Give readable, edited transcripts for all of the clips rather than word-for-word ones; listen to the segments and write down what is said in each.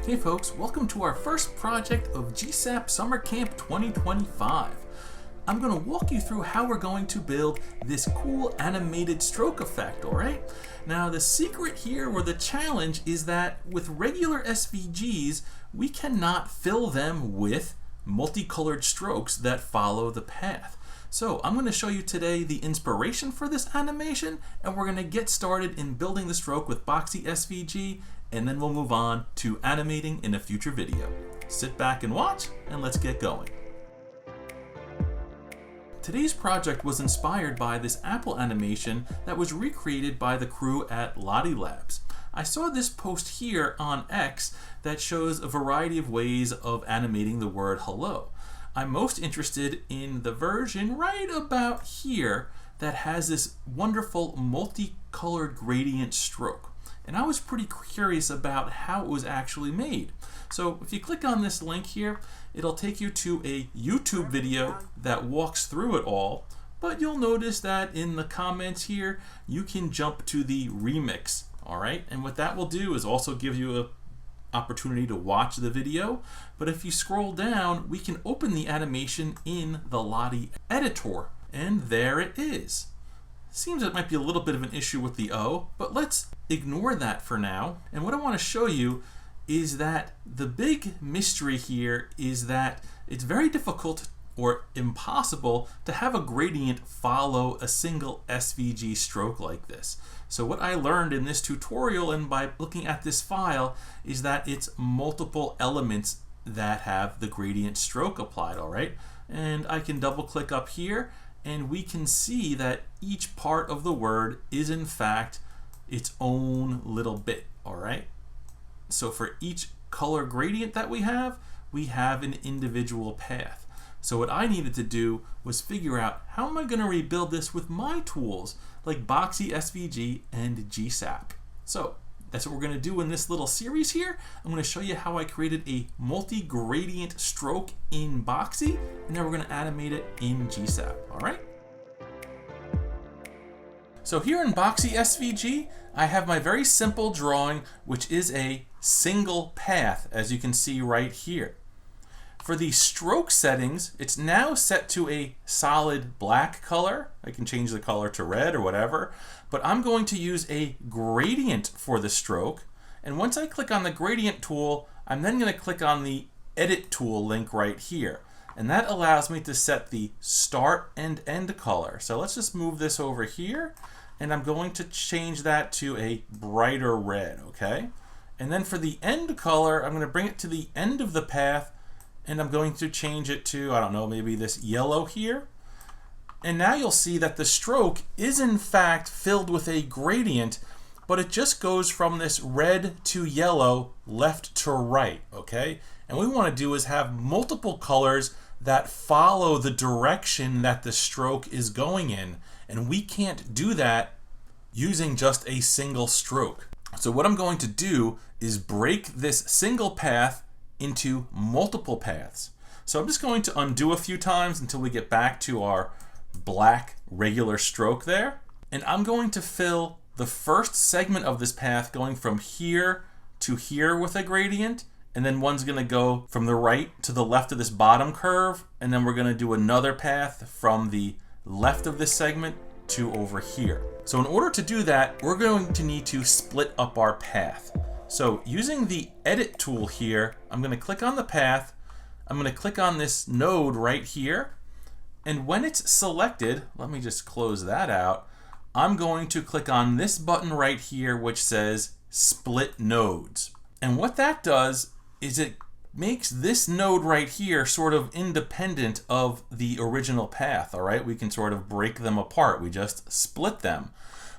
Hey folks, welcome to our first project of GSAP Summer Camp 2025. I'm going to walk you through how we're going to build this cool animated stroke effect, alright? Now the secret here, or the challenge, is that with regular SVGs, we cannot fill them with multicolored strokes that follow the path. So I'm going to show you today the inspiration for this animation, and we're going to get started in building the stroke with Boxy SVG, and then we'll move on to animating in a future video. Sit back and watch, and let's get going. Today's project was inspired by this Apple animation that was recreated by the crew at Lottie Labs. I saw this post here on X that shows a variety of ways of animating the word hello. I'm most interested in the version right about here that has this wonderful multicolored gradient stroke. And I was pretty curious about how it was actually made. So if you click on this link here, it'll take you to a YouTube video that walks through it all. But you'll notice that in the comments here, you can jump to the remix. All right, and what that will do is also give you an opportunity to watch the video. But if you scroll down, we can open the animation in the Lottie editor, and there it is. Seems it might be a little bit of an issue with the O, but let's ignore that for now. And what I want to show you is that the big mystery here is that it's very difficult or impossible to have a gradient follow a single SVG stroke like this. So what I learned in this tutorial and by looking at this file is that it's multiple elements that have the gradient stroke applied, all right? And I can double click up here and we can see that each part of the word is in fact its own little bit, all right? So for each color gradient that we have an individual path. So what I needed to do was figure out how am I going to rebuild this with my tools like Boxy SVG and GSAP. So that's what we're going to do in this little series here. I'm going to show you how I created a multi-gradient stroke in Boxy, and then we're going to animate it in GSAP, all right? So here in Boxy SVG, I have my very simple drawing, which is a single path, as you can see right here. For the stroke settings, it's now set to a solid black color. I can change the color to red or whatever, but I'm going to use a gradient for the stroke. And once I click on the gradient tool, I'm then going to click on the edit tool link right here. And that allows me to set the start and end color. So let's just move this over here, and I'm going to change that to a brighter red, okay? And then for the end color, I'm going to bring it to the end of the path, and I'm going to change it to, I don't know, maybe this yellow here. And now you'll see that the stroke is in fact filled with a gradient, but it just goes from this red to yellow, left to right, okay? And what we want to do is have multiple colors that follow the direction that the stroke is going in. And we can't do that using just a single stroke. So what I'm going to do is break this single path into multiple paths. So I'm just going to undo a few times until we get back to our black regular stroke there. And I'm going to fill the first segment of this path going from here to here with a gradient. And then one's going to go from the right to the left of this bottom curve. And then we're going to do another path from the left of this segment to over here. So in order to do that, we're going to need to split up our path. So using the edit tool here, I'm going to click on the path. I'm going to click on this node right here. And when it's selected, let me just close that out. I'm going to click on this button right here, which says split nodes. And what that does is it makes this node right here sort of independent of the original path, all right? We can sort of break them apart. We just split them.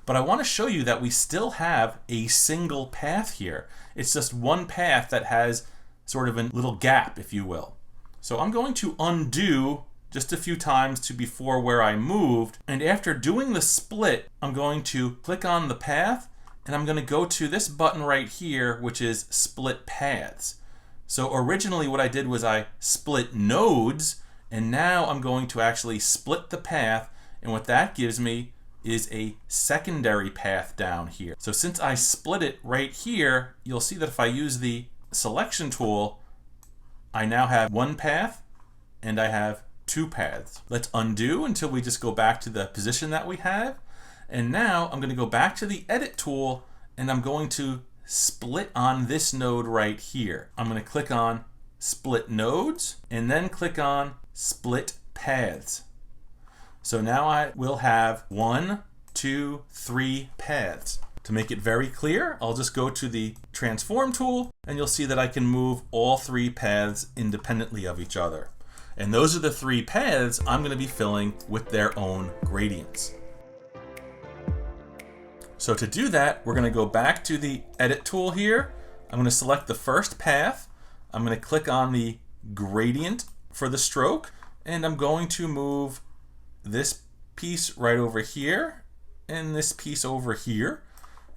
But I want to show you that we still have a single path here. It's just one path that has sort of a little gap, if you will. So I'm going to undo just a few times to before where I moved. And after doing the split, I'm going to click on the path, and I'm going to go to this button right here, which is split paths. So originally what I did was I split nodes, and now I'm going to actually split the path, and what that gives me is a secondary path down here. So since I split it right here, you'll see that if I use the selection tool, I now have one path and I have two paths. Let's undo until we just go back to the position that we have. And now I'm going to go back to the edit tool and I'm going to split on this node right here. I'm going to click on split nodes and then click on split paths. So now I will have 1, 2, 3 paths. To make it very clear, I'll just go to the transform tool and you'll see that I can move all 3 paths independently of each other. And those are the 3 paths I'm going to be filling with their own gradients. So to do that, we're going to go back to the edit tool here. I'm going to select the first path. I'm going to click on the gradient for the stroke, and I'm going to move this piece right over here and this piece over here.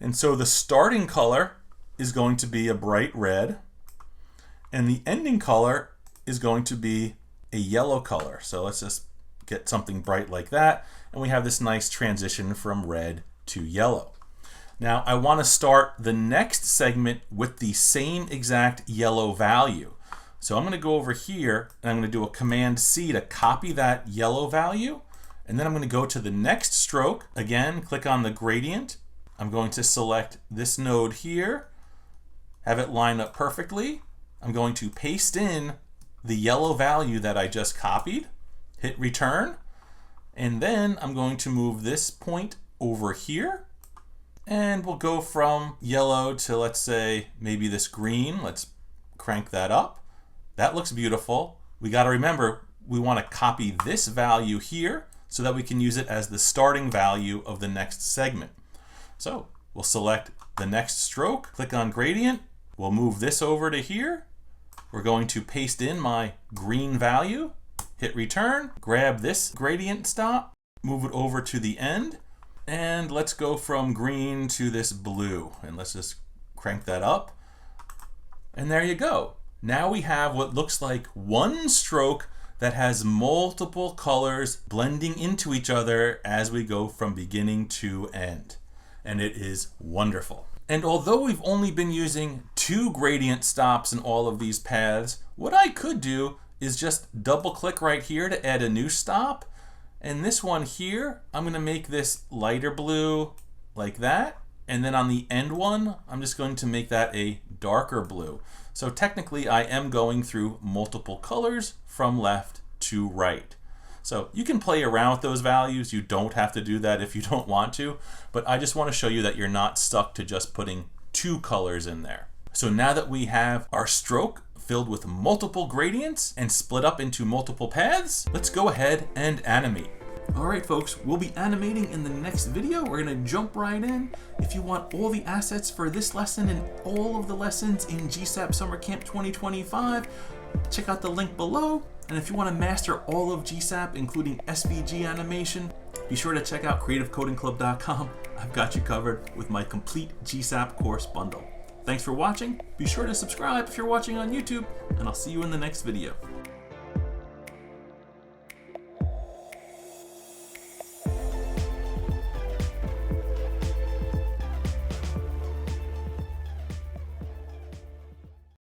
And so the starting color is going to be a bright red, and the ending color is going to be a yellow color. So let's just get something bright like that, and we have this nice transition from red to yellow. Now I want to start the next segment with the same exact yellow value. So I'm going to go over here and I'm going to do a Command C to copy that yellow value, and then I'm going to go to the next stroke. Again, click on the gradient. I'm going to select this node here, have it line up perfectly. I'm going to paste in the yellow value that I just copied, hit return, and then I'm going to move this point over here, and we'll go from yellow to, let's say, maybe this green. Let's crank that up. That looks beautiful. We got to remember, we want to copy this value here so that we can use it as the starting value of the next segment. So we'll select the next stroke, click on gradient. We'll move this over to here. We're going to paste in my green value, hit return, grab this gradient stop, move it over to the end, and let's go from green to this blue. And let's just crank that up. And there you go. Now we have what looks like one stroke that has multiple colors blending into each other as we go from beginning to end. And it is wonderful. And although we've only been using 2 gradient stops in all of these paths, what I could do is just double click right here to add a new stop. And this one here, I'm going to make this lighter blue like that. And then on the end one, I'm just going to make that a darker blue. So technically I am going through multiple colors from left to right. So you can play around with those values. You don't have to do that if you don't want to, but I just want to show you that you're not stuck to just putting 2 colors in there. So now that we have our stroke filled with multiple gradients and split up into multiple paths, let's go ahead and animate. All right, folks, we'll be animating in the next video. We're going to jump right in. If you want all the assets for this lesson and all of the lessons in GSAP Summer Camp 2025, check out the link below. And if you want to master all of GSAP, including SVG animation, be sure to check out creativecodingclub.com. I've got you covered with my complete GSAP course bundle. Thanks for watching. Be sure to subscribe if you're watching on YouTube, and I'll see you in the next video.